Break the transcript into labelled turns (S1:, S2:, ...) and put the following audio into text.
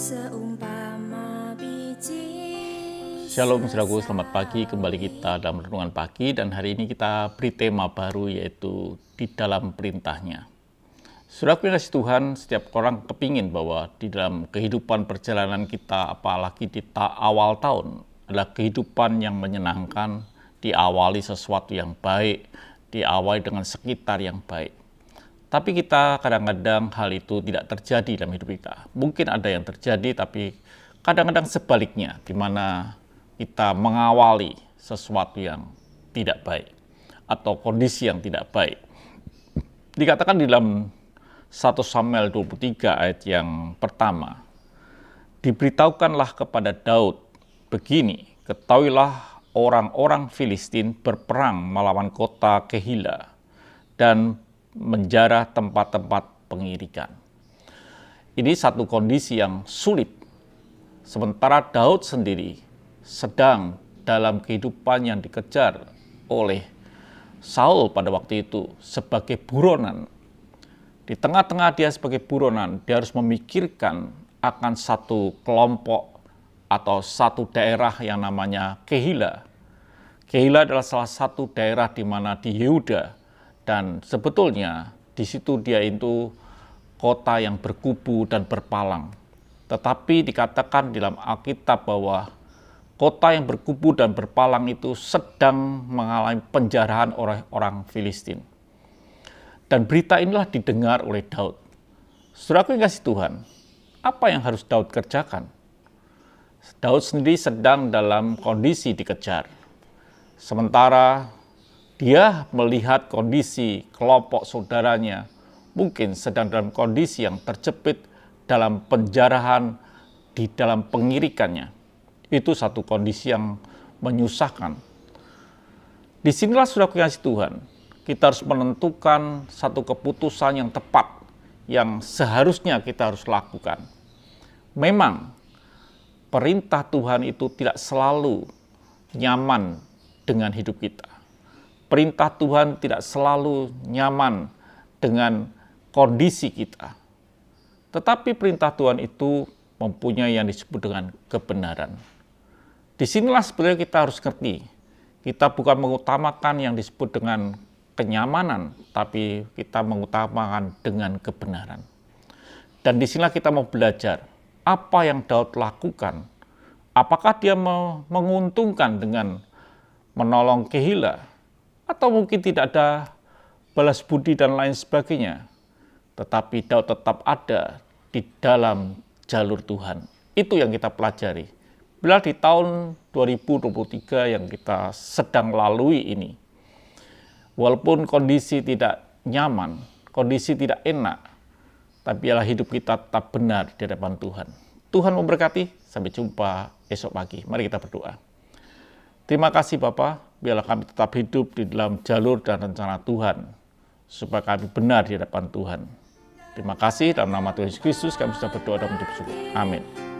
S1: seumpama biji.
S2: Shalom saudaraku, selamat pagi. Kembali kita dalam renungan pagi, dan hari ini kita beri tema baru, yaitu di dalam perintahnya. Saudaraku yang kasih Tuhan, setiap orang kepingin bahwa di dalam kehidupan perjalanan kita, apalagi di awal tahun, adalah kehidupan yang menyenangkan, diawali sesuatu yang baik, diawali dengan sekitar yang baik. Tapi kita kadang-kadang hal itu tidak terjadi dalam hidup kita. Mungkin ada yang terjadi, tapi kadang-kadang sebaliknya, di mana kita mengawali sesuatu yang tidak baik atau kondisi yang tidak baik. Dikatakan di dalam 1 Samuel 23 ayat yang pertama, diberitahukanlah kepada Daud begini, ketahuilah orang-orang Filistin berperang melawan kota Kehila dan menjarah tempat-tempat pengirikan. Ini satu kondisi yang sulit. Sementara Daud sendiri sedang dalam kehidupan yang dikejar oleh Saul pada waktu itu sebagai buronan. Di tengah-tengah dia sebagai buronan, dia harus memikirkan akan satu kelompok atau satu daerah yang namanya Kehila. Kehila adalah salah satu daerah di mana di Yehuda, dan sebetulnya di situ dia itu kota yang berkubu dan berpalang. Tetapi dikatakan dalam Alkitab bahwa kota yang berkubu dan berpalang itu sedang mengalami penjarahan oleh orang Filistin. Dan berita inilah didengar oleh Daud. Saudaraku yang kasih Tuhan, apa yang harus Daud kerjakan? Daud sendiri sedang dalam kondisi dikejar. Sementara dia melihat kondisi kelompok saudaranya mungkin sedang dalam kondisi yang terjepit dalam penjarahan, di dalam pengirikannya. Itu satu kondisi yang menyusahkan. Disinilah saudaraku yang kasih Tuhan, kita harus menentukan satu keputusan yang tepat, yang seharusnya kita harus lakukan. Memang perintah Tuhan itu tidak selalu nyaman dengan hidup kita. Perintah Tuhan tidak selalu nyaman dengan kondisi kita. Tetapi perintah Tuhan itu mempunyai yang disebut dengan kebenaran. Disinilah sebenarnya kita harus ngerti. Kita bukan mengutamakan yang disebut dengan kenyamanan, tapi kita mengutamakan dengan kebenaran. Dan disinilah kita mau belajar apa yang Daud lakukan. Apakah dia menguntungkan dengan menolong Kehila? Atau mungkin tidak ada balas budi dan lain sebagainya. Tetapi Daud tetap ada di dalam jalur Tuhan. Itu yang kita pelajari. Bila di tahun 2023 yang kita sedang lalui ini, walaupun kondisi tidak nyaman, kondisi tidak enak, tapi biarlah hidup kita tetap benar di hadapan Tuhan. Tuhan memberkati. Sampai jumpa esok pagi. Mari kita berdoa. Terima kasih Bapa, biarlah kami tetap hidup di dalam jalur dan rencana Tuhan, supaya kami benar di hadapan Tuhan. Terima kasih, dalam nama Tuhan Yesus Kristus kami sudah berdoa dan mengucap syukur. Amin.